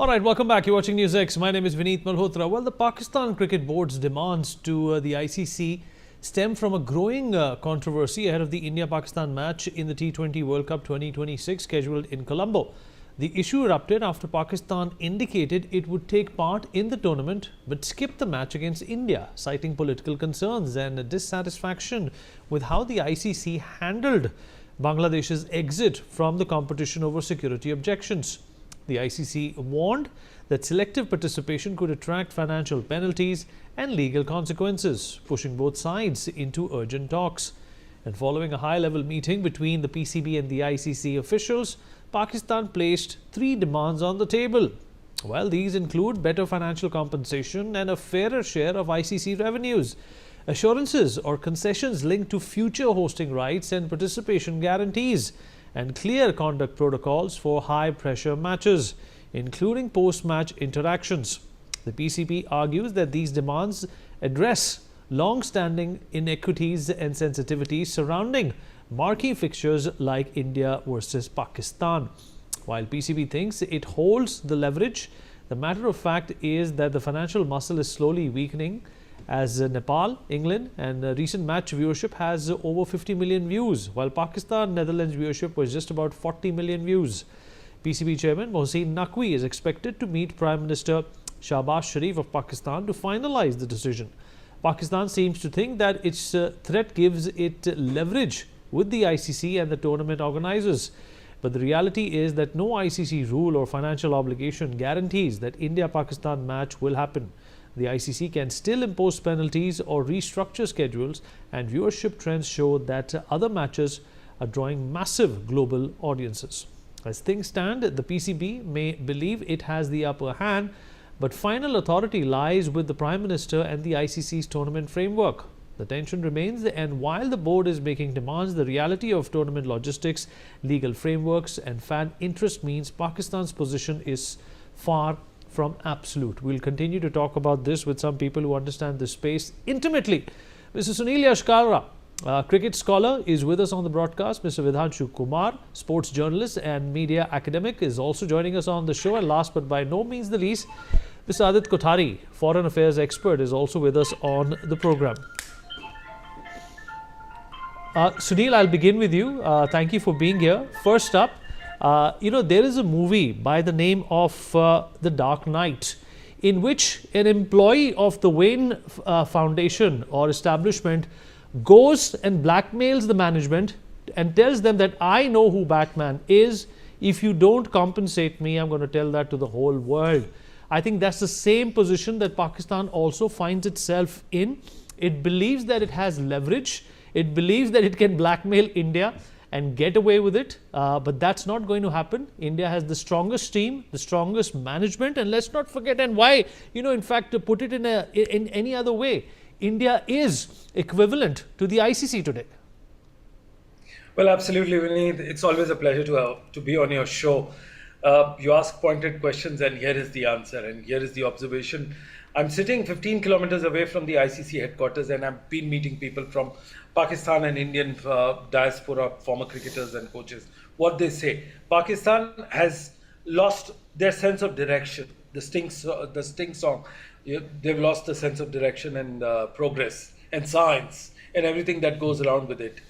All right, welcome back. You're watching NewsX. My name is Vineet Malhotra. Well, the Pakistan Cricket Board's demands to the ICC stem from a growing controversy ahead of the India-Pakistan match in the T20 World Cup 2026 scheduled in Colombo. The issue erupted after Pakistan indicated it would take part in the tournament but skip the match against India, citing political concerns and dissatisfaction with how the ICC handled Bangladesh's exit from the competition over security objections. The ICC warned that selective participation could attract financial penalties and legal consequences, pushing both sides into urgent talks. And following a high-level meeting between the PCB and the ICC officials, Pakistan placed 3 demands on the table. Well, these include better financial compensation and a fairer share of ICC revenues, assurances or concessions linked to future hosting rights and participation guarantees, and clear conduct protocols for high-pressure matches, including post-match interactions. The PCB argues that these demands address long-standing inequities and sensitivities surrounding marquee fixtures like India versus Pakistan. While PCB thinks it holds the leverage, the matter of fact is that the financial muscle is slowly weakening as Nepal, England and recent match viewership has over 50 million views, while Pakistan, Netherlands viewership was just about 40 million views. PCB chairman Mohsin Naqvi is expected to meet Prime Minister Shahbaz Sharif of Pakistan to finalize the decision. Pakistan seems to think that its threat gives it leverage with the ICC and the tournament organizers. But the reality is that no ICC rule or financial obligation guarantees that India-Pakistan match will happen. The ICC can still impose penalties or restructure schedules, and viewership trends show that other matches are drawing massive global audiences. As things stand, the PCB may believe it has the upper hand, but final authority lies with the Prime Minister and the ICC's tournament framework. The tension remains, and while the board is making demands, the reality of tournament logistics, legal frameworks and fan interest means Pakistan's position is far from absolute. We'll continue to talk about this with some people who understand this space intimately. Mr. Sunil Yashkalra, cricket scholar, is with us on the broadcast. Mr. Vidhanshu Kumar, sports journalist and media academic, is also joining us on the show. And last but by no means the least, Mr. Adit Kothari, foreign affairs expert, is also with us on the program. Sunil, I'll begin with you. Thank you for being here. First up, there is a movie by the name of The Dark Knight, in which an employee of the Wayne Foundation or establishment goes and blackmails the management and tells them that I know who Batman is. If you don't compensate me, I'm going to tell that to the whole world. I think that's the same position that Pakistan also finds itself in. It believes that it has leverage. It believes that it can blackmail India and get away with it, but that's not going to happen. India has the strongest team, the strongest management, and let's not forget, and why, in fact, to put it in any other way, India is equivalent to the ICC today. Well, absolutely, Vinny. It's always a pleasure to be on your show. You ask pointed questions, and here is the answer, and here is the observation. I'm sitting 15 kilometers away from the ICC headquarters, and I've been meeting people from Pakistan and Indian diaspora, former cricketers and coaches. What they say, Pakistan has lost their sense of direction. The Sting song, they've lost the sense of direction and progress and science and everything that goes around with it.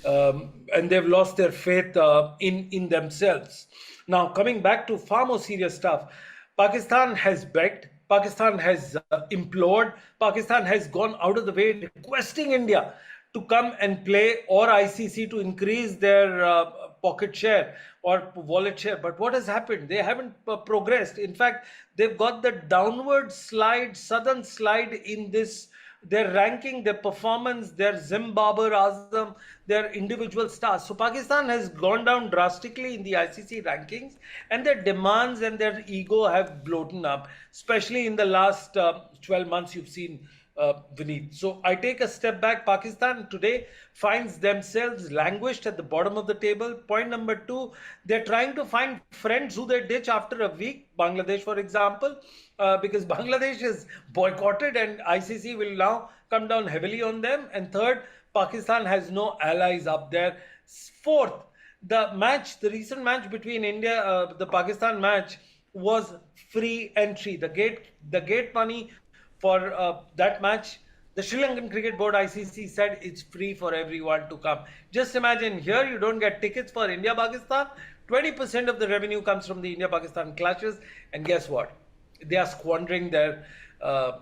And they've lost their faith in themselves. Now, coming back to far more serious stuff, Pakistan has begged, Pakistan has implored, Pakistan has gone out of the way requesting India to come and play, or ICC to increase their pocket share or wallet share. But what has happened? They haven't progressed. In fact, they've got the downward slide, southern slide in this, their ranking, their performance, their Zimbabwe Azam, their individual stars. So Pakistan has gone down drastically in the ICC rankings, and their demands and their ego have blown up, especially in the last 12 months you've seen, Vineet. So I take a step back. Pakistan today finds themselves languished at the bottom of the table. Point number 2, they're trying to find friends who they ditch after a week. Bangladesh, for example, because Bangladesh is boycotted and ICC will now come down heavily on them. And third, Pakistan has no allies up there. Fourth, the recent match between India, the Pakistan match, was free entry. The gate money for that match, the Sri Lankan Cricket Board ICC said it's free for everyone to come. Just imagine, here you don't get tickets for India-Pakistan. 20% of the revenue comes from the India-Pakistan clashes, and guess what? They are squandering uh,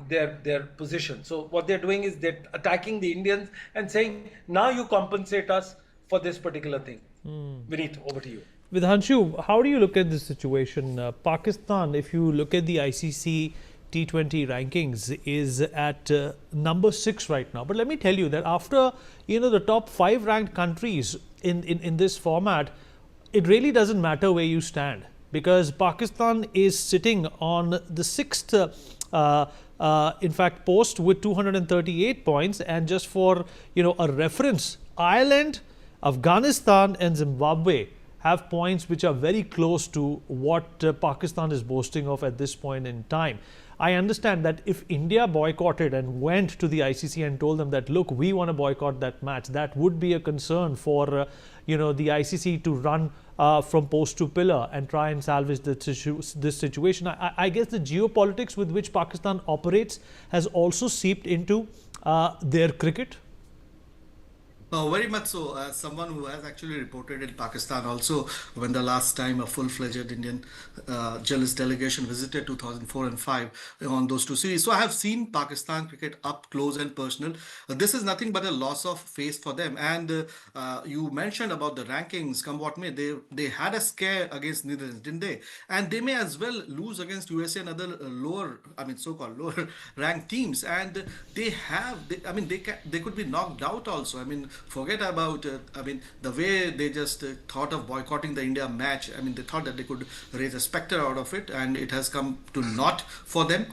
their position. So what they're doing is they're attacking the Indians and saying, now you compensate us for this particular thing. Vineet, over to you. Vidhanshu, how do you look at this situation? Pakistan, if you look at the ICC T20 rankings, is at number 6 right now. But let me tell you that after the top 5 ranked countries in this format, it really doesn't matter where you stand, because Pakistan is sitting on the 6th in fact post with 238 points. And just for a reference, Ireland, Afghanistan and Zimbabwe have points which are very close to what Pakistan is boasting of at this point in time. I understand that if India boycotted and went to the ICC and told them that, look, we want to boycott that match, that would be a concern for the ICC to run from post to pillar and try and salvage this situation. I guess the geopolitics with which Pakistan operates has also seeped into their cricket. Very much so. As someone who has actually reported in Pakistan also, when the last time a full-fledged Indian journalist delegation visited 2004 and 5 on those two series. So I have seen Pakistan cricket up close and personal. This is nothing but a loss of face for them. And you mentioned about the rankings, come what may. They had a scare against Netherlands, didn't they? And they may as well lose against USA and other so-called lower ranked teams. And they could be knocked out also. Forget about the way they just thought of boycotting the India match. They thought that they could raise a specter out of it, and it has come to naught for them.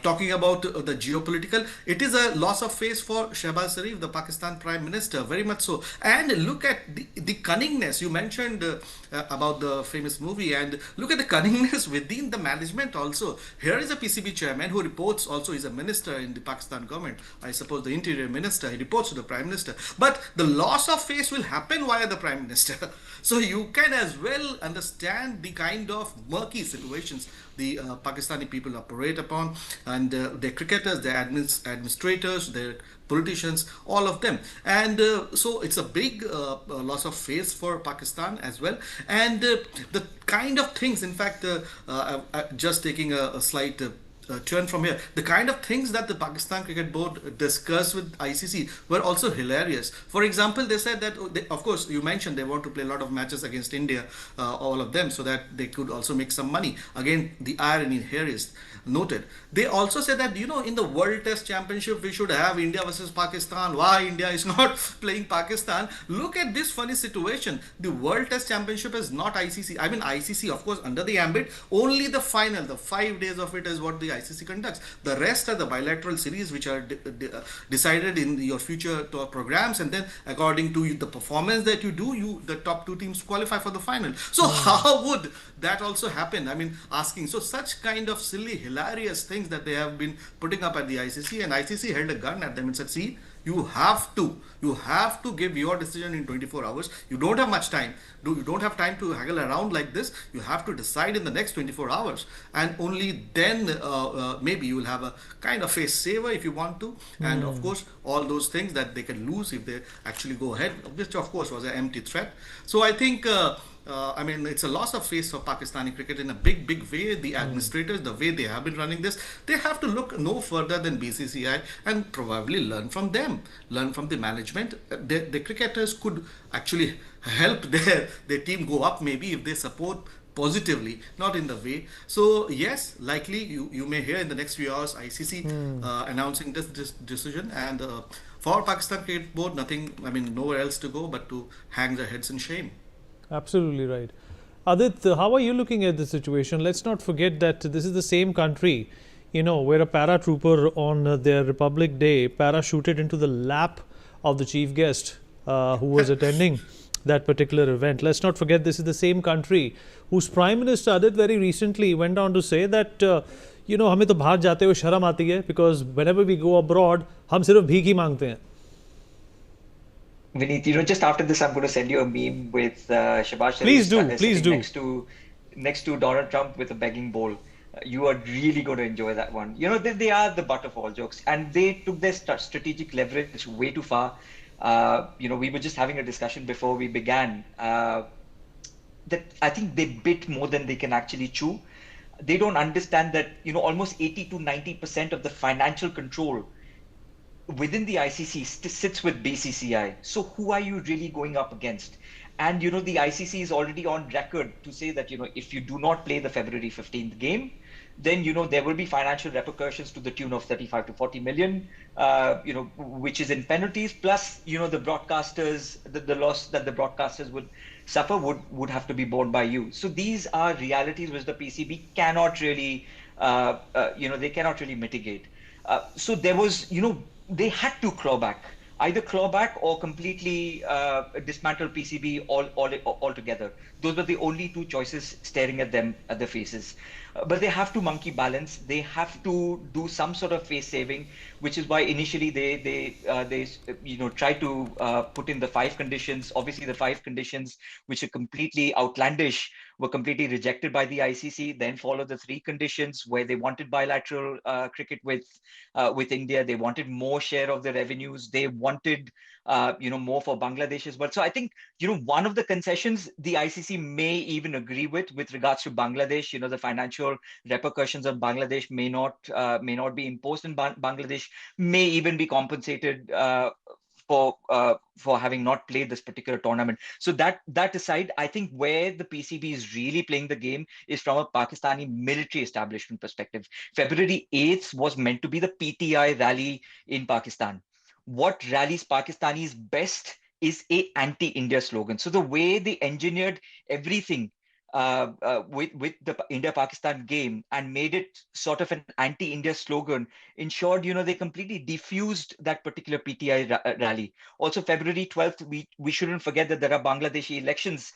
Talking about the geopolitical, it is a loss of face for Shehbaz Sharif, the Pakistan Prime Minister, very much so. And look at the cunningness. You mentioned about the famous movie, and look at the cunningness within the management also. Here is a PCB chairman who reports also is a minister in the Pakistan government. I suppose the interior minister, he reports to the Prime Minister. But the loss of face will happen via the Prime Minister. So you can as well understand the kind of murky situations the Pakistani people operate upon, and their cricketers, their administrators, their politicians, all of them. And so it's a big loss of face for Pakistan as well. And the kind of things, in fact, just taking a slight turn from here, the kind of things that the Pakistan Cricket Board discussed with ICC were also hilarious. For example, they said that, of course, you mentioned they want to play a lot of matches against India, all of them, so that they could also make some money. Again, the irony here is noted. They also said that, in the World Test Championship, we should have India versus Pakistan. Why India is not playing Pakistan? Look at this funny situation. The World Test Championship is not ICC. ICC, of course, under the ambit, only the final, the 5 days of it is what the ICC conducts. The rest are the bilateral series which are decided in your future programs, and then according to the performance that you do, the top 2 teams qualify for the final. So how would that also happen? Asking. So such kind of silly, hilarious things that they have been putting up at the ICC, and ICC held a gun at them and said, see, you have to give your decision in 24 hours. You don't have much time. You don't have time to haggle around like this. You have to decide in the next 24 hours, and only then maybe you will have a kind of face saver if you want to. And of course, all those things that they can lose if they actually go ahead, which of course was an empty threat. So I think it's a loss of face for Pakistani cricket in a big, big way. The administrators, the way they have been running this, they have to look no further than BCCI and probably learn from them, learn from the management. The cricketers could actually help their team go up maybe if they support positively, not in the way. So yes, likely you may hear in the next few hours ICC announcing this decision, and for Pakistan Cricket Board, nowhere else to go but to hang their heads in shame. Absolutely right. Adit, how are you looking at the situation? Let's not forget that this is the same country, where a paratrooper on their Republic Day parachuted into the lap of the chief guest who was attending that particular event. Let's not forget this is the same country whose Prime Minister Adit very recently went on to say that, हमें तो बाहर जाते हुए शर्म आती है, because whenever we go abroad, हम सिर्फ भीख ही मांगते हैं. Vineet, just after this, I'm going to send you a meme with Shehbaz Please Sharif do. next next to Donald Trump with a begging bowl. You are really going to enjoy that one. They are the butt of all jokes, and they took their strategic leverage way too far. We were just having a discussion before we began that I think they bit more than they can actually chew. They don't understand that, almost 80 to 90% of the financial control within the ICC sits with BCCI. So who are you really going up against? And, the ICC is already on record to say that, if you do not play the February 15th game, then, there will be financial repercussions to the tune of 35 to 40 million, which is in penalties, plus, the broadcasters, the loss that the broadcasters would suffer would have to be borne by you. So these are realities which the PCB cannot really, they cannot really mitigate. So there was, they had to claw back, either claw back or completely dismantle PCB altogether. Those were the only two choices staring at them at their faces. But they have to monkey balance. They have to do some sort of face saving, which is why initially they try to put in the 5 conditions. Obviously, the 5 conditions, which are completely outlandish, were completely rejected by the ICC. Then followed the 3 conditions where they wanted bilateral cricket with India. They wanted more share of the revenues. They wanted more for Bangladesh as well. So I think one of the concessions the ICC may even agree with regards to Bangladesh. The financial repercussions on Bangladesh may not be imposed in Bangladesh. May even be compensated for having not played this particular tournament. So that aside, I think where the PCB is really playing the game is from a Pakistani military establishment perspective. February 8th was meant to be the PTI rally in Pakistan. What rallies Pakistanis best is a anti-India slogan. So the way they engineered everything with the India-Pakistan game and made it sort of an anti-India slogan ensured, they completely diffused that particular PTI rally. Also, February 12th, we shouldn't forget that there are Bangladeshi elections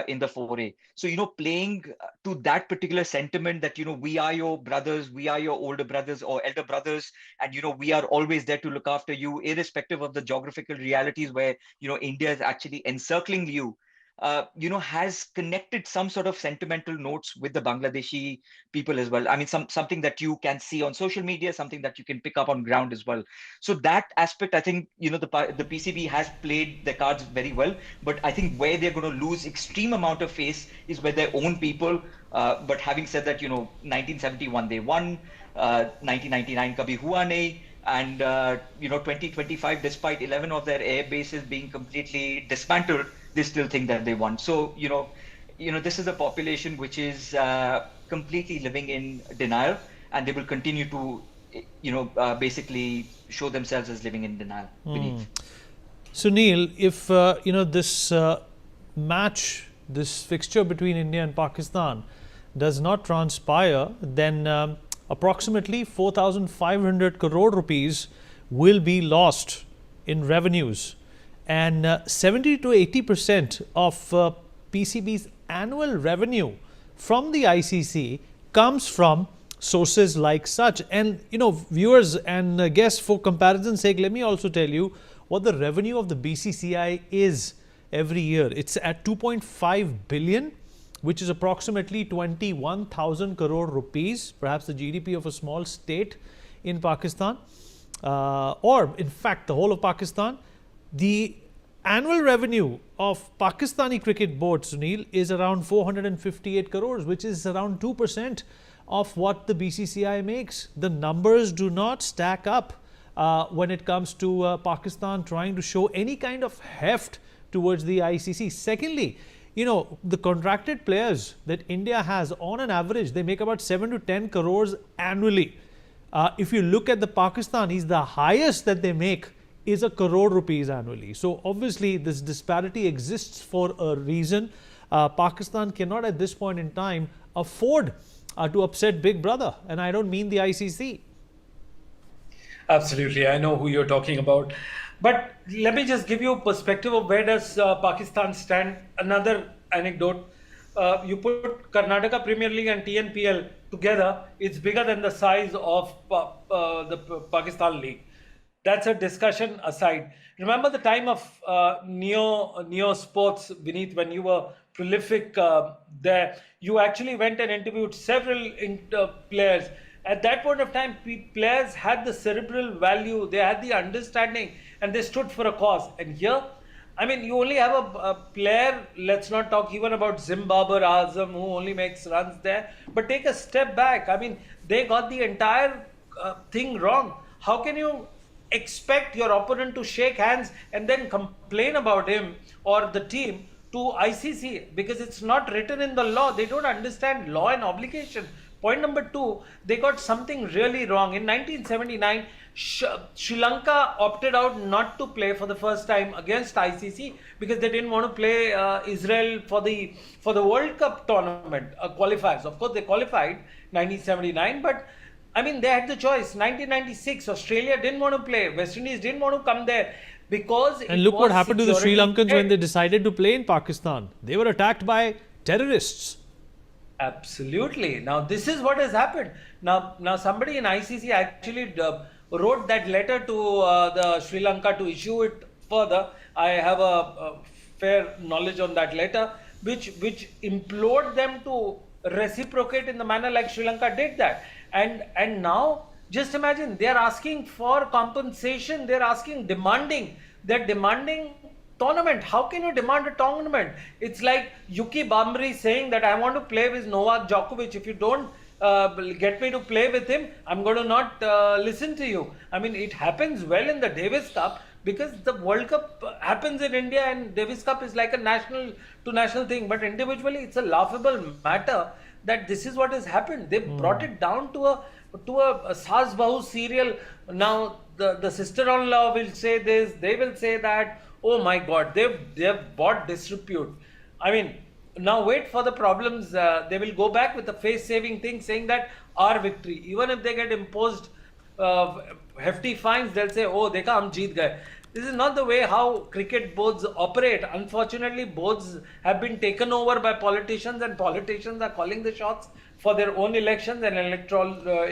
in the foray. So, playing to that particular sentiment that, we are your brothers, we are your older brothers or elder brothers, and, we are always there to look after you, irrespective of the geographical realities where, India is actually encircling you. Has connected some sort of sentimental notes with the Bangladeshi people as well. I mean, something that you can see on social media, something that you can pick up on ground as well. So that aspect, I think, the PCB has played their cards very well. But I think where they're going to lose extreme amount of face is with their own people. But having said that, 1971 they won, 1999 kabhi hua nahi. And 2025, despite 11 of their air bases being completely dismantled, they still think that they won. So this is a population which is completely living in denial, and they will continue to basically show themselves as living in denial. Sunil, if this match, this fixture between India and Pakistan does not transpire, then approximately 4,500 crore rupees will be lost in revenues, and 70 to 80% of PCB's annual revenue from the ICC comes from sources like such. And viewers and guests, for comparison's sake, let me also tell you what the revenue of the BCCI is every year. It's at 2.5 billion, which is approximately 21,000 crore rupees, perhaps the GDP of a small state in Pakistan, or in fact the whole of Pakistan. The annual revenue of Pakistani cricket board, Sunil, is around 458 crores, which is around 2% of what the BCCI makes. The numbers do not stack up when it comes to Pakistan trying to show any kind of heft towards the ICC. Secondly, the contracted players that India has, on an average, they make about 7 to 10 crores annually. If you look at the Pakistanis, the highest that they make is a crore rupees annually. So obviously this disparity exists for a reason. Pakistan cannot at this point in time afford to upset Big Brother, and I don't mean the ICC. Absolutely, I know who you're talking about. But let me just give you a perspective of where does Pakistan stand. Another anecdote, you put Karnataka Premier League and TNPL together, it's bigger than the size of the Pakistan League. That's a discussion aside. Remember the time of Neo Sports, Vineet, when you were prolific there. You actually went and interviewed several players. At that point of time, players had the cerebral value, they had the understanding, and they stood for a cause. And here, I mean, you only have a player, let's not talk even about Zimbabwe Azam, who only makes runs there, but take a step back. I mean, they got the entire thing wrong. How can you expect your opponent to shake hands and then complain about him or the team to ICC? Because it's not written in the law. They don't understand law and obligation. Point number two, they got something really wrong. In 1979, Sri Lanka opted out not to play for the first time against ICC because they didn't want to play Israel for the World Cup tournament qualifiers. Of course, they qualified 1979, but I mean, they had the choice. 1996, Australia didn't want to play. West Indies didn't want to come there because And look what happened to the Sri Lankans when they decided to play in Pakistan. They were attacked by terrorists. Absolutely. Now, this is what has happened. Now somebody in ICC actually wrote that letter to the Sri Lanka to issue it further. I have a fair knowledge on that letter, which implored them to reciprocate in the manner like Sri Lanka did that. And now, just imagine, they are asking for compensation. They're demanding tournament. How can you demand a tournament? It's like Yuki Bamri saying that I want to play with Novak Djokovic. If you don't get me to play with him, I'm going to not listen to you. I mean, it happens well in the Davis Cup because the World Cup happens in India and Davis Cup is like a national to national thing. But individually, it's a laughable matter that this is what has happened. They brought it down to a Saas Bahu serial. Now the sister-in-law will say this, they will say that. Oh my God, they've bought disrepute. I mean, now wait for the problems. They will go back with a face-saving thing saying that our victory. Even if they get imposed hefty fines, they'll say, oh, dekha, hum jeet gaye. This is not the way how cricket boards operate. Unfortunately, boards have been taken over by politicians and politicians are calling the shots for their own elections and electoral